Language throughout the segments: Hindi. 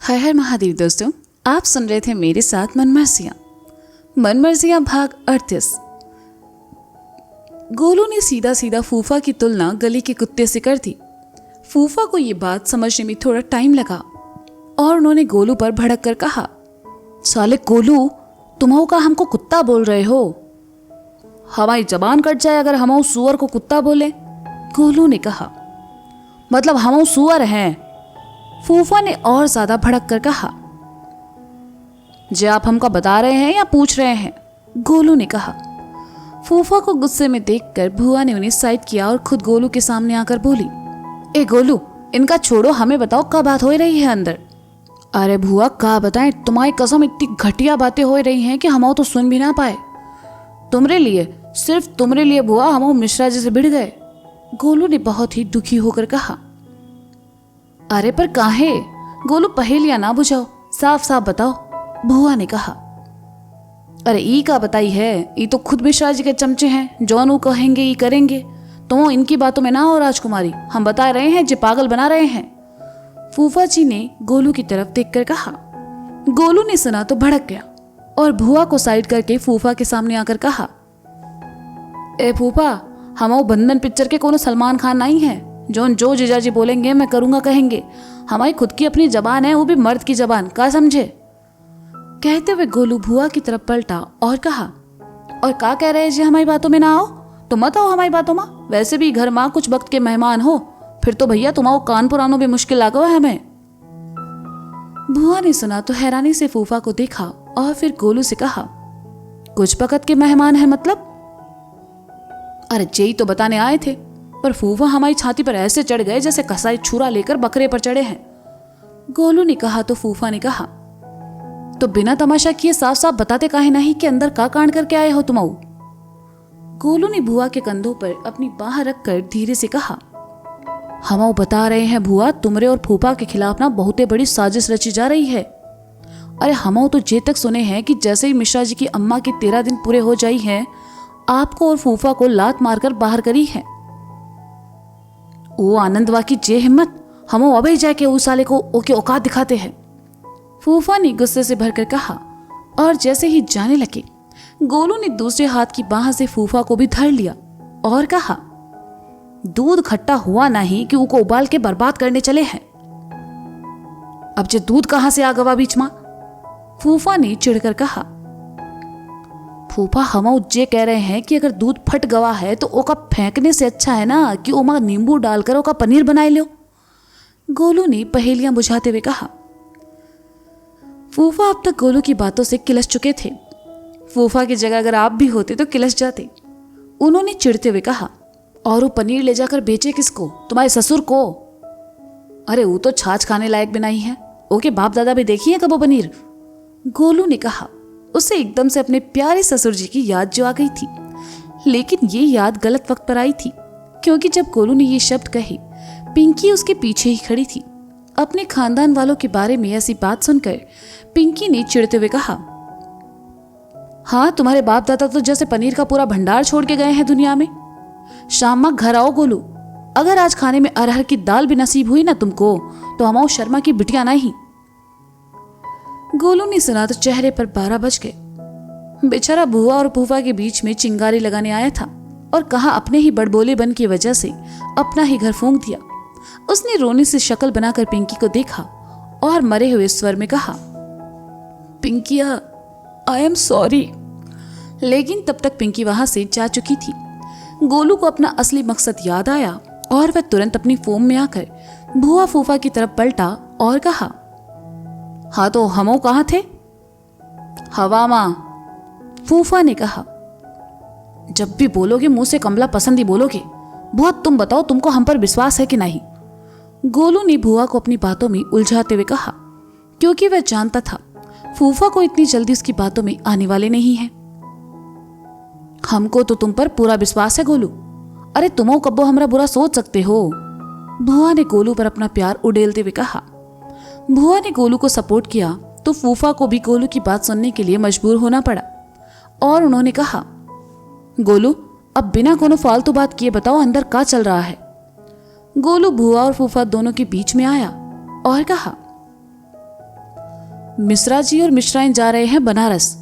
हर हर महादेव दोस्तों, आप सुन रहे थे मेरे साथ मनमर्जियां भाग 38। गोलू ने सीधा सीधा फूफा की तुलना गली के कुत्ते से कर दी। फूफा को ये बात समझने में थोड़ा टाइम लगा और उन्होंने गोलू पर भड़क कर कहा, साले गोलू, तुम का हमको कुत्ता बोल रहे हो? हमारी जबान कट जाए अगर हम सुअर को कुत्ता बोले। गोलू ने कहा, मतलब हम सुअर हैं? फूफा ने और ज्यादा भड़क कर कहा। जे आप हमको बता रहे हैं या पूछ रहे हैं? गोलू ने कहा। फूफा को गुस्से में देखकर भुआ ने उन्हें साइड किया और खुद गोलू के सामने आकर बोली, ए गोलू, इनका छोड़ो, हमें बताओ क्या बात हो रही है अंदर। अरे भुआ, क्या बताएं, तुम्हारी कसम इतनी घटिया बातें हो रही हैं कि हम तो सुन भी ना पाए। तुमरे लिए, सिर्फ तुमरे लिए भुआ, हम मिश्रा जी से भिड़ गए। गोलू ने बहुत ही दुखी होकर कहा। अरे पर काहे? गोलू, पहेलियां ना बुझाओ, साफ साफ बताओ, भुआ ने कहा। अरे ई का बताई है, ई तो खुद मिश्रा जी के चमचे हैं, जौन कहेंगे ई करेंगे। तो इनकी बातों में ना हो राजकुमारी, हम बता रहे हैं, जो पागल बना रहे हैं। फूफा जी ने गोलू की तरफ देखकर कहा। गोलू ने सुना तो भड़क गया और भुआ को साइड करके फूफा के सामने आकर कहा, ए फूफा, हम बंधन पिक्चर के कोनो सलमान खान नहीं है, जो जीजाजी बोलेंगे मैं करूंगा कहेंगे। हमारी खुद की अपनी जबान है, वो भी मर्द की जबान, का समझे? कहते हुए गोलू भुआ की तरफ पलटा और कहा, और का कह रहे जी, हमारी बातों में ना आओ तो मत आओ हमारी बातों में। वैसे भी घर माँ कुछ वक्त के मेहमान हो, फिर तो भैया तुम्हारा कान पुरानों भी मुश्किल लागो है हमें। भुआ ने सुना तो हैरानी से फूफा को देखा और फिर गोलू से कहा, कुछ वक्त के मेहमान है मतलब? अरे जेई तो बताने आए थे, पर फूफा हमारी छाती पर ऐसे चढ़ गए जैसे कसाई छुरा लेकर बकरे पर चढ़े हैं। गोलू ने कहा तो फूफा ने कहा, तो बिना तमाशा किए साफ साफ बताते काहे नहीं कि अंदर का कांड करके आए हो तुम? गोलू ने भुआ के कंधों पर अपनी बाह रखकर धीरे से कहा, हम बता रहे हैं भुआ, तुमरे और फूफा के खिलाफ ना बहुत बड़ी साजिश रची जा रही है। अरे हम तो जे तक सुने हैं कि जैसे ही मिश्रा जी की अम्मा के 13 दिन पूरे हो जाई हैं, आपको और फूफा को लात मारकर बाहर करी है। ओ आनंदवा की जे हिम्मत, हम अभी जाके उस साले को ओके औकात दिखाते हैं। फूफा ने गुस्से से भरकर कहा और जैसे ही जाने लगे, गोलू ने दूसरे हाथ की बाह से फूफा को भी धर लिया और कहा, दूध खट्टा हुआ नहीं कि उको उबाल के बर्बाद करने चले हैं। अब जे दूध कहां से आ गवा बीच में? फूफा ने चिढ़कर कहा। फूफा, हम जे कह रहे हैं कि अगर दूध फट गवा है तो ओका फेंकने से अच्छा है ना कि ओमा नींबू डालकर ओका पनीर बनाए लो। गोलू ने पहेलियां बुझाते हुए कहा। फूफा अब तक गोलू की बातों से किलस चुके थे। फूफा की जगह अगर आप भी होते तो किलस जाते। उन्होंने चिढ़ते हुए कहा, और वो पनीर ले जाकर बेचे किसको? तुम्हारे ससुर को। अरे वो तो छाछ खाने लायक भी नहीं है, ओके बाप दादा भी देखी है कब वो पनीर? गोलू ने कहा। उसे एकदम से अपने प्यारे ससुर जी की याद जो आ गई थी, लेकिन ये याद गलत वक्त पर आई थी, क्योंकि जब गोलू ने ये शब्द कहे, पिंकी उसके पीछे ही खड़ी थी। अपने खानदान वालों के बारे में ऐसी बात सुनकर पिंकी ने चिढ़ते हुए कहा, हाँ, तुम्हारे बाप दादा तो जैसे पनीर का पूरा भंडार छोड़ के गए हैं दुनिया में। शाम में घर आओ गोलू, अगर आज खाने में अरहर की दाल भी नसीब हुई ना तुमको, तो हम शर्मा की बिटिया नहीं। गोलू ने सुना तो चेहरे पर 12 बज गए। बेचारा भुआ और फूफा के बीच में चिंगारी लगाने आया था और कहा अपने ही बड़बोलेपन की वजह से अपना ही घर फूंक दिया। उसने रोने से शक्ल बनाकर पिंकी को देखा और मरे हुए स्वर में कहा, पिंकिया, आई एम सॉरी। लेकिन तब तक पिंकी वहां से जा चुकी थी। गोलू को अपना असली मकसद याद आया और वह तुरंत अपनी फोम में आकर भुआ फूफा की तरफ पलटा और कहा, हाँ तो हमो कहाँ थे? हवा मां, फूफा ने कहा। जब भी बोलोगे मुंह से कमला पसंद ही बोलोगे। बुआ, तुम बताओ, तुमको हम पर विश्वास है कि नहीं? गोलू ने भुआ को अपनी बातों में उलझाते हुए कहा, क्योंकि वह जानता था फूफा को इतनी जल्दी उसकी बातों में आने वाले नहीं है। हमको तो तुम पर पूरा विश्वास है गोलू। अरे तुमो कब्बो हमरा बुरा सोच सकते हो? भुआ ने गोलू पर अपना प्यार उड़ेलते हुए कहा। भुआ ने गोलू को सपोर्ट किया तो फूफा को भी गोलू की बात सुनने के लिए मजबूर होना पड़ा और उन्होंने कहा, गोलू, अब बिना कोनो फालतू बात किए बताओ अंदर क्या चल रहा है? गोलू भुआ और फूफा दोनों के बीच में आया और कहा, मिश्रा जी और मिश्राइन जा रहे हैं बनारस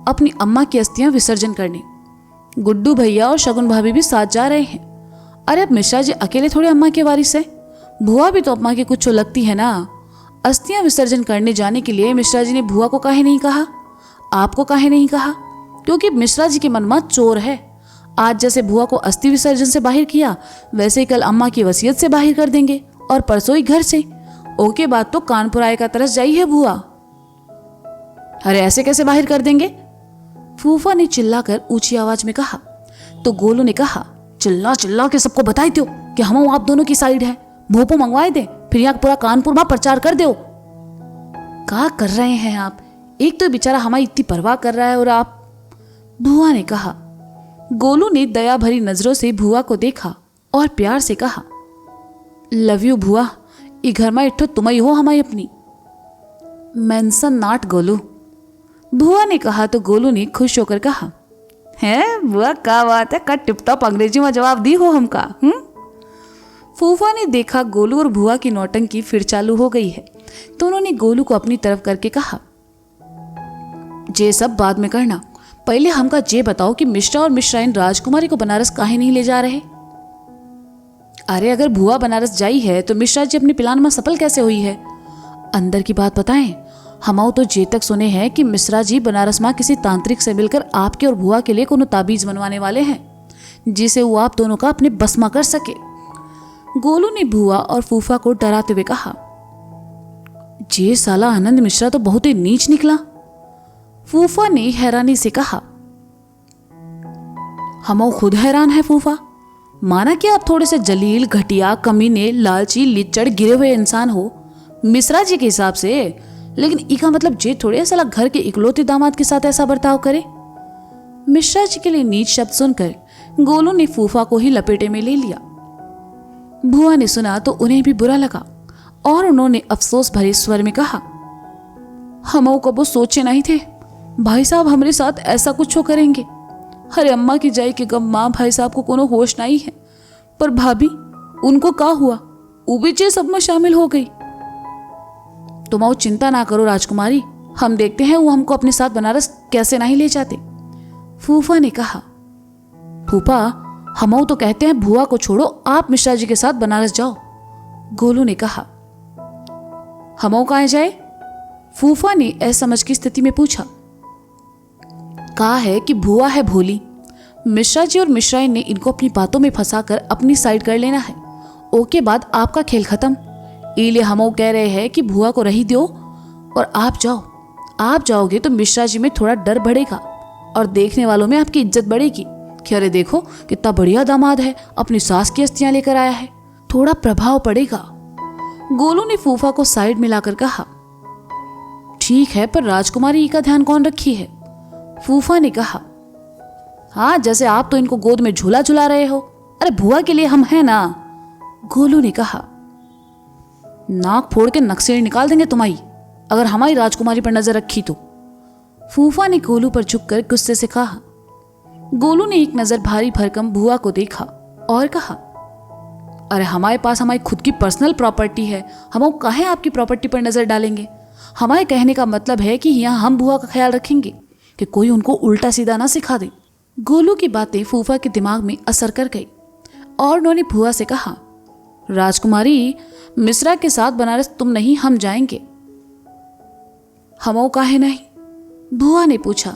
अपनी अम्मा की अस्थियां विसर्जन करने। गुड्डू भैया और शगुन भाभी भी साथ जा रहे हैं। अरे अब मिश्रा जी अकेले थोड़े अम्मा के वारिस है, भुआ भी तो अम्मा की कुछ लगती है ना। अस्थियां विसर्जन करने जाने के लिए मिश्रा जी ने भुआ को काहे नहीं कहा, आपको काहे नहीं कहा? क्योंकि मिश्रा जी के मन में चोर है। आज जैसे भुआ को अस्थि विसर्जन से बाहर किया, वैसे ही कल अम्मा की वसीयत से बाहर कर देंगे और परसों ही घर से। ओके बाद तो कानपुर आए का तरस जाई है भुआ। अरे ऐसे कैसे बाहर कर देंगे? फूफा ने चिल्लाकर ऊंची आवाज में कहा। तो गोलू ने कहा, चिल्ला चिल्ला के सबको बताई दो कि हम आप दोनों की साइड है, भोपो मंगवाए दे, फिर यहाँ पूरा कानपुर में प्रचार कर दो। क्या कर रहे हैं आप? एक तो बेचारा हमारी इतनी परवाह कर रहा है और आप। भुआ ने कहा। गोलू ने दया भरी नजरों से भुआ को देखा और प्यार से कहा, लव यू भुआ, ई घर में इट्ठो तुम ही हो हमारी अपनी। मेंशन नॉट गोलू, भुआ ने कहा। तो गोलू ने खुश होकर कहा, है बुआ क्या बात है, का टिप-टॉप अंग्रेजी में जवाब दी हो हमका। फूफा ने देखा गोलू और भुआ की नौटंकी फिर चालू हो गई है, तो उन्होंने गोलू को अपनी तरफ करके कहा, जे सब बाद में करना, पहले हमका जे बताओ कि मिश्रा और मिश्राइन राजकुमारी को बनारस काहे नहीं ले जा रहे? अरे अगर भुआ बनारस जाई है तो मिश्रा जी अपने प्लान में सफल कैसे हुई है? अंदर की बात बताएं, हम तो जे तक सुने हैं कि मिश्रा जी बनारस में किसी तांत्रिक से मिलकर आपके और भुआ के लिए कोनो ताबीज बनवाने वाले हैं, जिसे वो आप दोनों का अपने बस में कर सके। गोलू ने भुआ और फूफा को डराते हुए कहा, जे साला आनंद मिश्रा तो बहुत ही नीच निकला। फूफा ने हैरानी से कहा, हम खुद हैरान है फूफा। माना कि आप थोड़े से जलील, घटिया, कमीने, लालची, लिच्चड़, गिरे हुए इंसान हो मिश्रा जी के हिसाब से, लेकिन इसका मतलब जे थोड़े साला घर के इकलौते दामाद के साथ ऐसा बर्ताव करे। मिश्रा जी के लिए नीच शब्द सुनकर गोलू ने फूफा को ही लपेटे में ले लिया। भुआ ने सुना तो उन्हें भी बुरा लगा और उन्होंने अफसोस भरे स्वर में कहा, हम कबो सोचे नहीं थे भाई साहब हमारे साथ ऐसा कुछ हो करेंगे। अरे अम्मा की जाई के गम माँ भाई साहब को कोनो होश नहीं है, पर भाभी उनको का हुआ, वो भी जे सब में शामिल हो गई। तुम आओ चिंता ना करो राजकुमारी, हम देखते हैं वो हमको अपने साथ बनारस कैसे नहीं ले जाते। फूफा ने कहा, फूफा हम तो कहते हैं भुआ को छोड़ो, आप मिश्रा जी के साथ बनारस जाओ। गोलू ने कहा, हम कहाँ जाए? फूफा ने असमझ की स्थिति में पूछा। कहा है कि भुआ है भोली, मिश्रा जी और मिश्राइन ने इनको अपनी बातों में फंसाकर अपनी साइड कर लेना है। ओके बाद आपका खेल खत्म। इसलिए हम कह रहे हैं कि भुआ को रही दो और आप जाओ। आप जाओगे तो मिश्रा जी में थोड़ा डर बढ़ेगा और देखने वालों में आपकी इज्जत बढ़ेगी कि अरे देखो कितना बढ़िया दामाद है, अपनी सास की अस्थियां लेकर आया है, थोड़ा प्रभाव पड़ेगा। गोलू ने फूफा को साइड में लाकर कहा, ठीक है पर राजकुमारी का ध्यान कौन रखी है? फूफा ने कहा, हाँ जैसे आप तो इनको गोद में झूला झुला रहे हो, अरे भुआ के लिए हम हैं ना। गोलू ने कहा, नाक फोड़ के नक्शे निकाल देंगे तुम्हारी अगर हमारी राजकुमारी पर नजर रखी तो। फूफा ने गोलू पर झुककर गुस्से से कहा। गोलू ने एक नजर भारी भरकम भुआ को देखा और कहा, अरे हमारे पास हमारी खुद की पर्सनल प्रॉपर्टी है, हम काहे आपकी प्रॉपर्टी पर नजर डालेंगे? हमारे कहने का मतलब है कि यहाँ हम भुआ का ख्याल रखेंगे कि कोई उनको उल्टा सीधा ना सिखा दे। गोलू की बातें फूफा के दिमाग में असर कर गई और उन्होंने भुआ से कहा, राजकुमारी मिश्रा के साथ बनारस तुम नहीं हम जाएंगे। हम काहे नहीं? भुआ ने पूछा।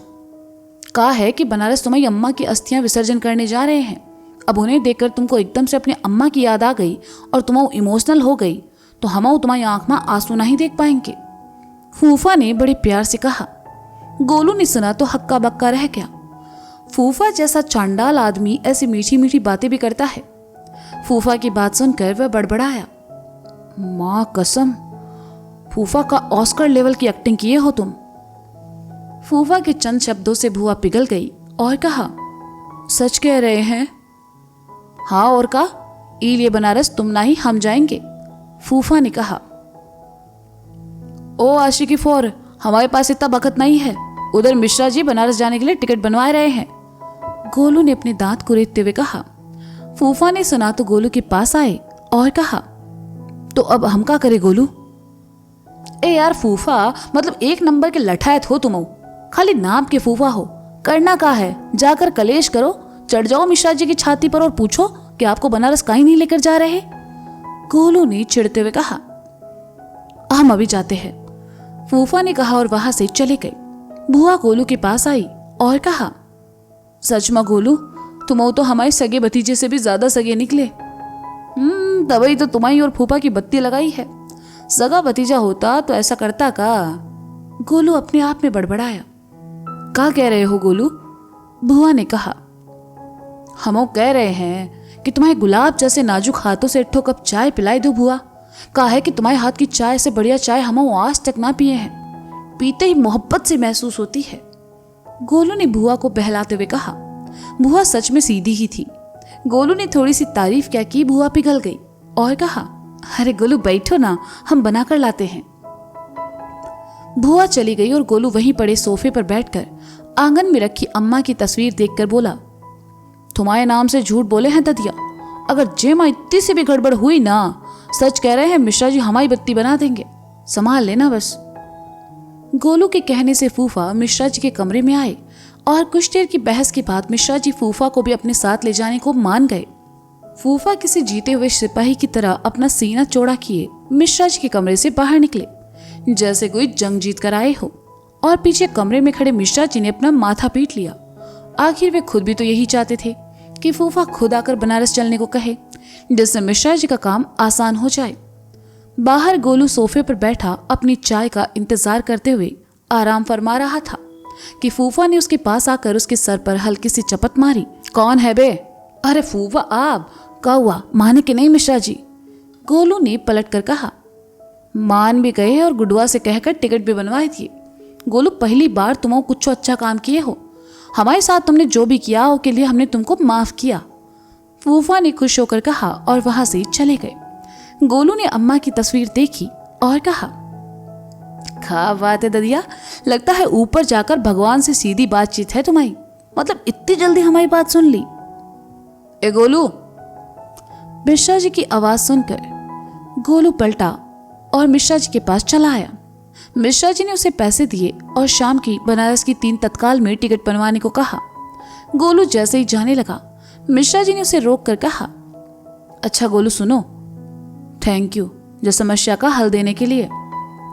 कहा है कि बनारस तुम्हारी अम्मा की अस्थियां विसर्जन करने जा रहे हैं। अब उन्हें देखकर तुमको एकदम से अपनी अम्मा की याद आ गई और तुम इमोशनल हो गई तो हम तुम्हारी आंख में आंसू नहीं देख पाएंगे। फूफा ने बड़े प्यार से कहा। गोलू ने सुना तो हक्का बक्का रह गया। फूफा जैसा चांडाल आदमी ऐसी मीठी मीठी बातें भी करता है। फूफा की बात सुनकर वह बड़बड़ाया, माँ कसम फूफा का ऑस्कर लेवल की एक्टिंग किए हो तुम। फूफा के चंद शब्दों से भुआ पिघल गई और कहा, सच कह रहे हैं? हाँ और का, इलिए बनारस तुम नहीं हम जाएंगे। फूफा ने कहा, ओ आशिकी फोर, हमारे पास इतना वक्त नहीं है, उधर मिश्रा जी बनारस जाने के लिए टिकट बनवा रहे हैं। गोलू ने अपने दांत कुरेदते हुए कहा। फूफा ने सुना तो गोलू के पास आए और कहा, तो अब हम क्या करें गोलू? ए यार फूफा, मतलब एक नंबर के लठायत हो तुम, खाली नाम के फूफा हो। करना का है, जाकर कलेश करो, चढ़ जाओ मिश्रा जी की छाती पर और पूछो कि आपको बनारस काहे नहीं लेकर जा रहे। गोलू ने चिढ़ते हुए कहा, हम अभी जाते हैं, फूफा ने कहा और वहां से चले गए। बुआ गोलू के पास आई और कहा, सच में गोलू, तुम तो हमारे सगे भतीजे से भी ज्यादा सगे निकले। तभी तो तुम्हारी और फूफा की बत्ती लगाई है। सगा भतीजा होता तो ऐसा करता का? गोलू अपने आप में बड़बड़ाया। क्या कह रहे हो गोलू? बुआ ने कहा, हम कह रहे हैं कि तुम्हारे गुलाब जैसे नाजुक हाथों से एक कप चाय पिलाई दो बुआ। कहा है कि तुम्हारे हाथ की चाय से बढ़िया चाय हम आज तक ना पिए हैं, पीते ही मोहब्बत से महसूस होती है। गोलू ने बुआ को बहलाते हुए कहा। बुआ सच में सीधी ही थी। गोलू ने थोड़ी सी तारीफ क्या की, बुआ पिघल गई और कहा, अरे गोलू बैठो ना, हम बनाकर लाते हैं। बुआ चली गई और गोलू वहीं पड़े सोफे पर बैठकर आंगन में रखी अम्मा की तस्वीर देखकर बोला, तुम्हारे नाम से झूठ बोले हैं ददिया, अगर जेमा इतनी सी भी गड़बड़ हुई ना, सच कह रहे हैं मिश्रा जी हमारी बत्ती बना देंगे, संभाल लेना बस। गोलू के कहने से फूफा मिश्रा जी के कमरे में आए और कुछ देर की बहस के बाद मिश्रा जी फूफा को भी अपने साथ ले जाने को मान गए। फूफा किसी जीते हुए सिपाही की तरह अपना सीना चौड़ा किए मिश्रा जी के कमरे से बाहर निकले, जैसे कोई जंग जीत कर आए हो, और पीछे कमरे में खड़े मिश्रा जी ने अपना माथा पीट लिया। आखिर वे खुद भी तो यही चाहते थे कि फूफा खुद आकर बनारस चलने को कहे, जिससे मिश्रा जी का काम आसान हो जाए। बाहर गोलू सोफे पर बैठा अपनी चाय का इंतजार करते हुए आराम फरमा रहा था कि फूफा ने उसके पास आकर उसके सर पर हल्की सी चपत मारी। कौन है बे? अरे फूफा आप, क्या हुआ, माने कि नहीं मिश्रा जी? गोलू ने पलट कर कहा। मान भी गए और गुडुआ से कहकर टिकट भी बनवाए दिए। गोलू, पहली बार तुम कुछ अच्छा काम किए हो, हमारे साथ तुमने जो भी किया उसके लिए हमने तुमको माफ किया, फूफा ने खुश होकर कहा और वहां से चले गए। गोलू ने अम्मा की तस्वीर देखी और कहा, खा बात है ददिया, लगता है ऊपर जाकर भगवान से सीधी बातचीत है तुम्हारी, मतलब इतनी जल्दी हमारी बात सुन ली। ए गोलू, मिश्रा जी की आवाज सुनकर गोलू पलटा और मिश्रा जी के पास चला आया। मिश्रा जी ने उसे पैसे दिए और शाम की बनारस की 3 तत्काल में टिकट बनवाने को कहा। गोलू जैसे ही जाने लगा, मिश्रा जी ने उसे रोक कर कहा, अच्छा गोलू सुनो, थैंक यू जो समस्या का हल देने के लिए,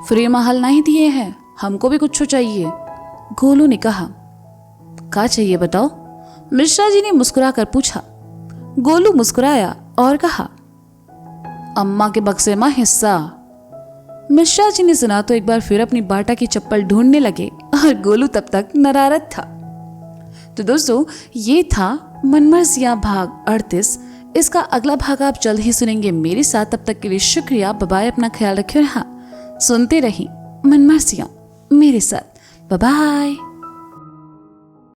फ्री में हल नहीं दिए हैं, हमको भी कुछ चाहिए। गोलू ने कहा, क्या चाहिए बताओ? मिश्रा जी ने मुस्कुरा कर पूछा। गोलू मुस्कुराया और कहा, अम्मा के बक्से में हिस्सा। मिश्रा जी ने सुना तो एक बार फिर अपनी बाटा की चप्पल ढूंढने लगे और गोलू तब तक नरारत था। तो दोस्तों, ये था मनमर्जियां भाग 38। इसका अगला भाग आप जल्द ही सुनेंगे मेरे साथ। तब तक के लिए शुक्रिया, बाय, अपना ख्याल रखिए और हाँ, सुनते रहिए मनमर्जियां मेरे साथ। बाय।